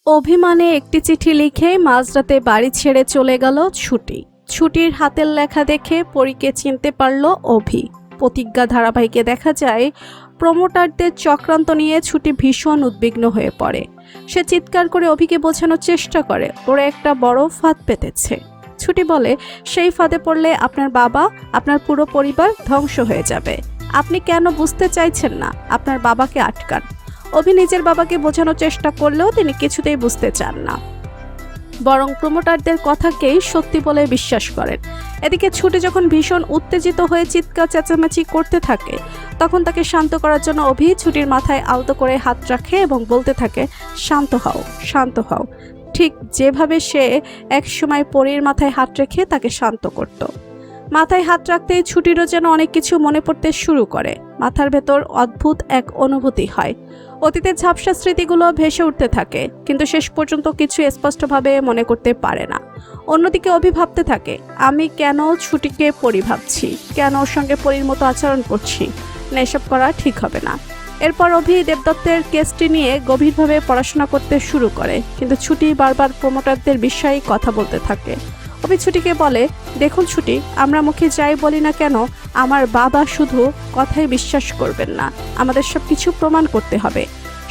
অভিমানে একটি চিঠি লিখে মাঝরাতে বাড়ি ছেড়ে চলে গেল ছুটি। ছুটির হাতের লেখা দেখে পরীকে চিনতে পারল অভি। প্রতিজ্ঞা ধারাবাহিকে দেখা যায় প্রমোটারদের চক্রান্ত নিয়ে ছুটি ভীষণ উদ্বিগ্ন হয়ে পড়ে। সে চিৎকার করে অভিকে বোঝানোর চেষ্টা করে ওরা একটা বড় ফাঁদ পেতেছে। ছুটি বলে সেই ফাঁদে পড়লে আপনার বাবা, আপনার পুরো পরিবার ধ্বংস হয়ে যাবে। আপনি কেন বুঝতে চাইছেন না? আপনার বাবাকে আটকান। অভি নিজের বাবাকে বোঝানোর চেষ্টা করলেও তিনি কিছুতেই বুঝতে চান না, বরং প্রমোটারদের কথাকেই সত্যি বলে বিশ্বাস করেন। এদিকে ছুটি যখন ভীষণ উত্তেজিত হয়ে চিৎকার চেঁচামেচি করতে থাকে, তখন তাকে শান্ত করার জন্য অভি ছুটির মাথায় আলতো করে হাত রাখে এবং বলতে থাকে, শান্ত হও, শান্ত হও। ঠিক যেভাবে সে একসময় পরীর মাথায় হাত রেখে তাকে শান্ত করত। মাথায় হাত রাখতেই ছুটিরও যেন অনেক কিছু মনে পড়তে শুরু করে। মাথার ভেতর অদ্ভুত এক অনুভূতি হয়। অতীতের ঝাপসা স্মৃতিগুলো ভেসে উঠতে থাকে, কিন্তু শেষ পর্যন্ত কিছু স্পষ্টভাবে মনে করতে পারে না। অন্যদিকে অভি ভাবতে থাকে, আমি কেন ছুটিকে পরী ভাবছি, কেন ওর সঙ্গে পরীর মতো আচরণ করছি না, এসব করা ঠিক হবে না। এরপর অভি দেবদত্তের কেসটি নিয়ে গভীরভাবে পড়াশোনা করতে শুরু করে, কিন্তু ছুটি বারবার প্রমোটারদের বিষয়ে কথা বলতে থাকে। অভি ছুটিকে বলে, দেখুন ছুটি, আমরা মুখে যাই বলি না কেন, আমার বাবা শুধু কথায় বিশ্বাস করবেন না, আমাদের সব কিছু প্রমাণ করতে হবে।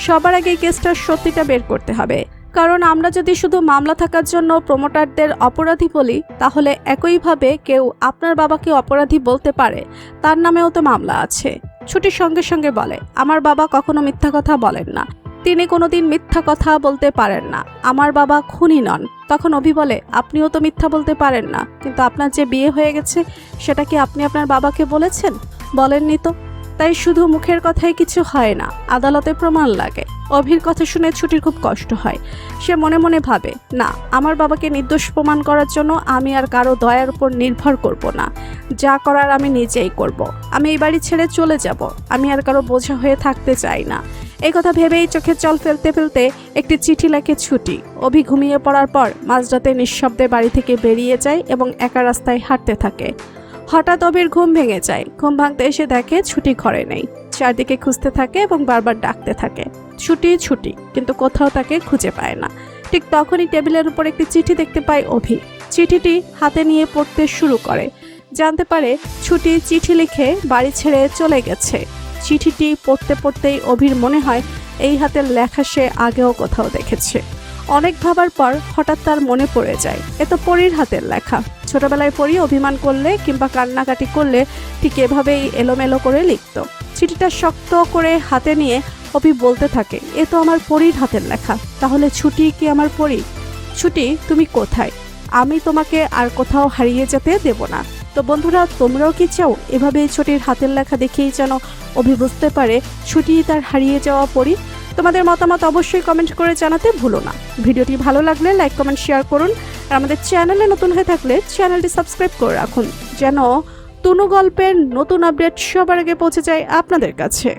সবার আগে কেসটার সত্যিটা বের করতে হবে, কারণ আমরা যদি শুধু মামলা থাকার জন্য প্রমোটারদের অপরাধী বলি, তাহলে একইভাবে কেউ আপনার বাবাকে অপরাধী বলতে পারে, তার নামেও তো মামলা আছে। ছুটির সঙ্গে সঙ্গে বলে, আমার বাবা কখনো মিথ্যা কথা বলেন না, তিনি কোনোদিন মিথ্যা কথা বলতে পারেন না, আমার বাবা খুনি নন। তখন অভি বলে, আপনিও তো মিথ্যা বলতে পারেন না, কিন্তু আপনার যে বিয়ে হয়ে গেছে সেটা কি আপনি আপনার বাবাকে বলেছেন? বলেননি তো। তাই শুধু মুখের কথায় কিছু হয় না, আদালতে প্রমাণ লাগে। অভির কথা শুনে ছুটির খুব কষ্ট হয়। সে মনে মনে ভাবে, না, আমার বাবাকে নির্দোষ প্রমাণ করার জন্য আমি আর কারো দয়ার উপর নির্ভর করব না। যা করার আমি নিজেই করব। আমি এই বাড়ি ছেড়ে চলে যাব। আমি আর কারো বোঝা হয়ে থাকতে চাই না। এই কথা ভেবেই চোখের জল ফেলতে ফেলতে একটি চিঠি লেখে ছুটি। অভি ঘুমিয়ে পড়ার পর মাঝরাতে নিঃশব্দে বাড়ি থেকে বেরিয়ে যায় এবং একা রাস্তায় হাঁটতে থাকে। হঠাৎ অভির ঘুম ভেঙে যায়। ঘুম ভাঙতে এসে দেখে ছুটি ঘরে নেই। চারদিকে খুঁজতে থাকে এবং বারবার ডাকতে থাকে, ছুটি ছুটি, কিন্তু কোথাও তাকে খুঁজে পায় না। ঠিক তখনই টেবিলের উপর একটি চিঠি দেখতে পায় অভি। চিঠিটি হাতে নিয়ে পড়তে শুরু করে। জানতে পারে ছুটি চিঠি লিখে বাড়ি ছেড়ে চলে গেছে। চিঠিটি পড়তে পড়তেই অভির মনে হয় এই হাতের লেখা সে আগেও কোথাও দেখেছে। অনেক ভাবার পর হঠাৎ তার মনে পড়ে যায়, এ তো পরীর হাতের লেখা। ছোটবেলায় পরী অভিমান করলে কিংবা কান্নাকাটি করলে ঠিক এভাবেই এলোমেলো করে লিখত। চিঠিটা শক্ত করে হাতে নিয়ে অভি বলতে থাকে, এ তো আমার পরীর হাতের লেখা। তাহলে ছুটি কি আমার পরী? ছুটি, তুমি কোথায়? আমি তোমাকে আর কোথাও হারিয়ে যেতে দেব না। তো বন্ধুরা, তোমরাও কি চাও এভাবে ছুটির হাতের লেখা দেখেই যেন অভি বুঝতে পারে ছুটি তার হারিয়ে যাওয়া পরী? তোমাদের মতামত অবশ্যই কমেন্ট করে জানাতে ভুলো না। ভিডিওটি ভালো লাগলে লাইক, কমেন্ট, শেয়ার করুন। আর আমাদের চ্যানেলে নতুন হয়ে থাকলে চ্যানেলটি সাবস্ক্রাইব করে রাখুন, যেন তুনু গল্পের নতুন আপডেট সবার আগে পৌঁছে যায় আপনাদের কাছে।